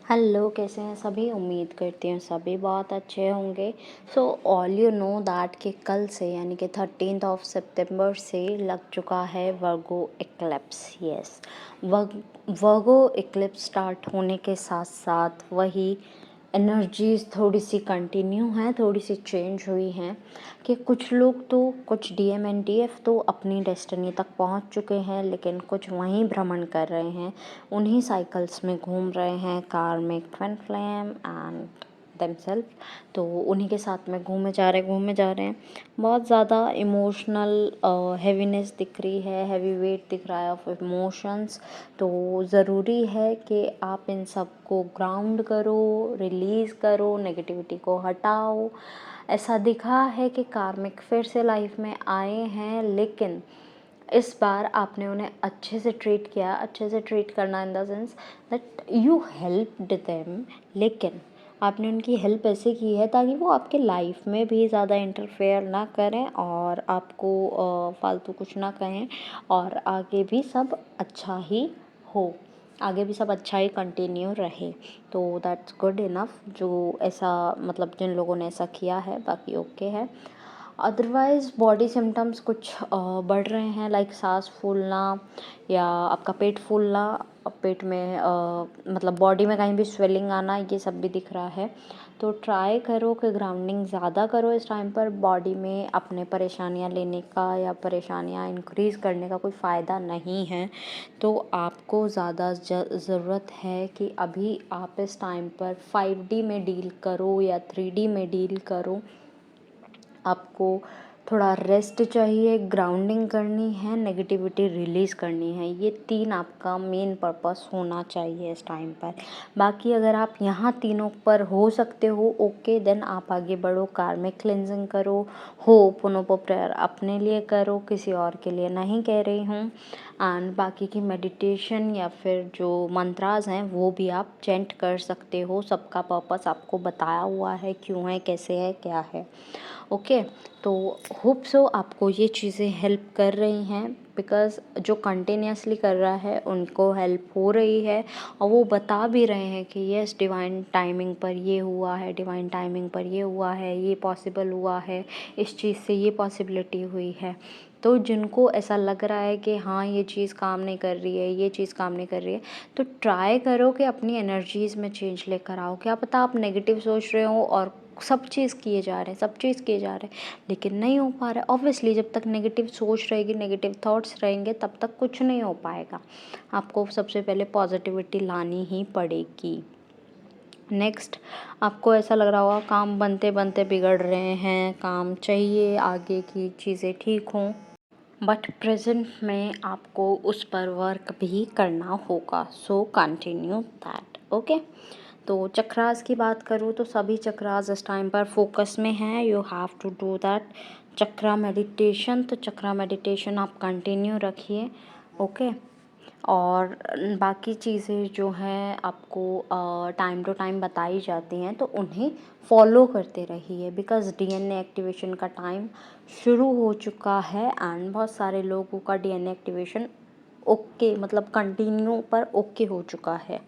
Hello, कैसे हैं सभी? उम्मीद करती हूँ सभी बहुत अच्छे होंगे। So all you know that कि कल से यानी कि 13th ऑफ सितंबर से लग चुका है वर्गो इक्लिप्स। यस, वर्गो इक्लिप्स स्टार्ट होने के साथ साथ वही एनर्जीज थोड़ी सी कंटिन्यू हैं, थोड़ी सी चेंज हुई हैं कि कुछ लोग तो कुछ डीएम एंड डीएफ तो अपनी डेस्टिनी तक पहुंच चुके हैं, लेकिन कुछ वहीं भ्रमण कर रहे हैं, उन्हीं साइकिल्स में घूम रहे हैं, कार्मिक ट्विन फ्लेम एंड देमसेल्फ। तो उन्हीं के साथ में घूमे जा रहे हैं। बहुत ज़्यादा इमोशनल हैवीनेस दिख रही है, हैवी वेट दिख रहा है ऑफ इमोशंस। तो ज़रूरी है कि आप इन सब को ग्राउंड करो, रिलीज़ करो, नेगेटिविटी को हटाओ। ऐसा दिखा है कि कार्मिक फिर से लाइफ में आए हैं, लेकिन इस बार आपने उन्हें अच्छे से ट्रीट किया। अच्छे से ट्रीट करना in the sense that you helped them, लेकिन आपने उनकी हेल्प ऐसे की है ताकि वो आपके लाइफ में भी ज़्यादा इंटरफेयर ना करें और आपको फालतू कुछ ना कहें, और आगे भी सब अच्छा ही हो, आगे भी सब अच्छा ही कंटिन्यू रहे। तो दैट्स गुड इनफ, जो ऐसा मतलब जिन लोगों ने ऐसा किया है, बाकी ओके है। अदरवाइज़ बॉडी सिम्टम्स कुछ बढ़ रहे हैं, लाइक सांस फूलना या आपका पेट फूलना, पेट में मतलब बॉडी में कहीं भी स्वेलिंग आना, ये सब भी दिख रहा है। तो ट्राई करो कि ग्राउंडिंग ज़्यादा करो इस टाइम पर। बॉडी में अपने परेशानियां लेने का या परेशानियां इंक्रीज़ करने का कोई फ़ायदा नहीं है। तो आपको ज़्यादा ज़रूरत है कि अभी आप इस टाइम पर 5D में डील करो या 3D में डील करो। आपको थोड़ा रेस्ट चाहिए, ग्राउंडिंग करनी है, नेगेटिविटी रिलीज़ करनी है। ये 3 आपका मेन पर्पस होना चाहिए इस टाइम पर। बाकी अगर आप यहाँ तीनों पर हो सकते हो, ओके, देन आप आगे बढ़ो, कार्मिक क्लेंजिंग करो, होपोनोपो प्रेयर अपने लिए करो, किसी और के लिए नहीं कह रही हूँ। एंड बाकी की मेडिटेशन या फिर जो मंत्रास हैं वो भी आप चेंट कर सकते हो। सबका पर्पस आपको बताया हुआ है, क्यों है, कैसे है, क्या है। ओके, तो होप सो आपको ये चीज़ें हेल्प कर रही हैं, बिकॉज़ जो कंटिन्यूसली कर रहा है उनको हेल्प हो रही है, और वो बता भी रहे हैं कि यस, डिवाइन टाइमिंग पर ये हुआ है, डिवाइन टाइमिंग पर ये हुआ है, ये पॉसिबल हुआ है, इस चीज़ से ये पॉसिबिलिटी हुई है। तो जिनको ऐसा लग रहा है कि हाँ, ये चीज़ काम नहीं कर रही है, ये चीज़ काम नहीं कर रही है, तो ट्राई करो कि अपनी एनर्जीज़ में चेंज लेकर आओ। क्या पता आप नेगेटिव सोच रहे हो और सब चीज़ किए जा रहे हैं, लेकिन नहीं हो पा रहा है। ऑब्वियसली जब तक नेगेटिव सोच रहेगी, नेगेटिव थॉट्स रहेंगे, तब तक कुछ नहीं हो पाएगा। आपको सबसे पहले पॉजिटिविटी लानी ही पड़ेगी। नेक्स्ट, आपको ऐसा लग रहा होगा काम बनते बनते बिगड़ रहे हैं, काम चाहिए आगे की चीज़ें ठीक हों, बट प्रेजेंट में आपको उस पर वर्क भी करना होगा। So continue that. ओके, तो चक्रास की बात करूँ तो सभी चक्रास इस टाइम पर फोकस में हैं। You have to do that chakra meditation. तो चक्रा मेडिटेशन आप कंटिन्यू रखिए। ओके, और बाकी चीज़ें जो हैं आपको टाइम टू टाइम बताई जाती हैं, तो उन्हें फॉलो करते रहिए, बिकॉज़ डीएनए एक्टिवेशन का टाइम शुरू हो चुका है एंड बहुत सारे लोगों का डीएनए एक्टिवेशन ओके मतलब कंटिन्यू पर ओके हो चुका है।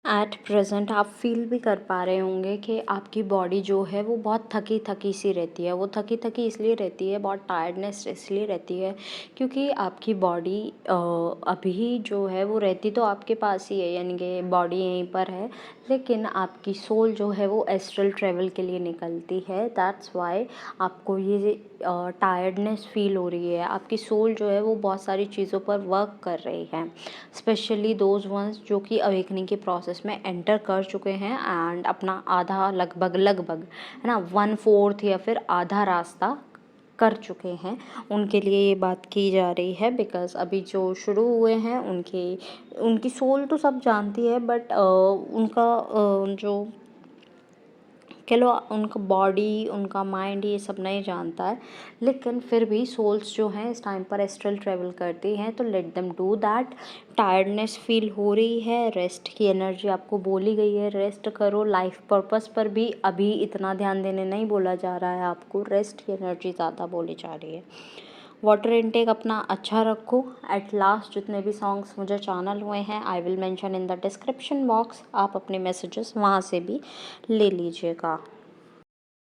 एट प्रेजेंट आप फील भी कर पा रहे होंगे कि आपकी बॉडी जो है वो बहुत थकी थकी सी रहती है। वो थकी थकी इसलिए रहती है, बहुत टायर्डनेस इसलिए रहती है, क्योंकि आपकी बॉडी अभी जो है वो रहती तो आपके पास ही है, यानी कि बॉडी यहीं पर है, लेकिन आपकी सोल जो है वो एस्ट्रल ट्रेवल के लिए निकलती है। दैट्स वाई आपको ये टायर्डनेस फील हो रही है। आपकी सोल जो है वो बहुत सारी चीज़ों पर वर्क कर रही है, स्पेशली दोज वंस जो कि अवेकनिंग के प्रोसेस में एंटर कर चुके हैं एंड अपना आधा लगभग है ना 1/4 या फिर आधा रास्ता कर चुके हैं, उनके लिए ये बात की जा रही है। बिकॉज़ अभी जो शुरू हुए हैं उनकी सोल तो सब जानती है, बट उनका जो चलो उनका बॉडी, उनका माइंड ये सब नहीं जानता है, लेकिन फिर भी सोल्स जो हैं इस टाइम पर एस्ट्रल ट्रेवल करती हैं, तो let them do that. Tiredness feel हो रही है, रेस्ट की एनर्जी आपको बोली गई है, रेस्ट करो। लाइफ पर्पस पर भी अभी इतना ध्यान देने नहीं बोला जा रहा है आपको, रेस्ट की एनर्जी ज़्यादा बोली जा रही है। वाटर इनटेक अपना अच्छा रखो। एट लास्ट जितने भी सॉन्ग्स मुझे चैनल हुए हैं I will mention in the description box, आप अपने मैसेजेस वहाँ से भी ले लीजिएगा।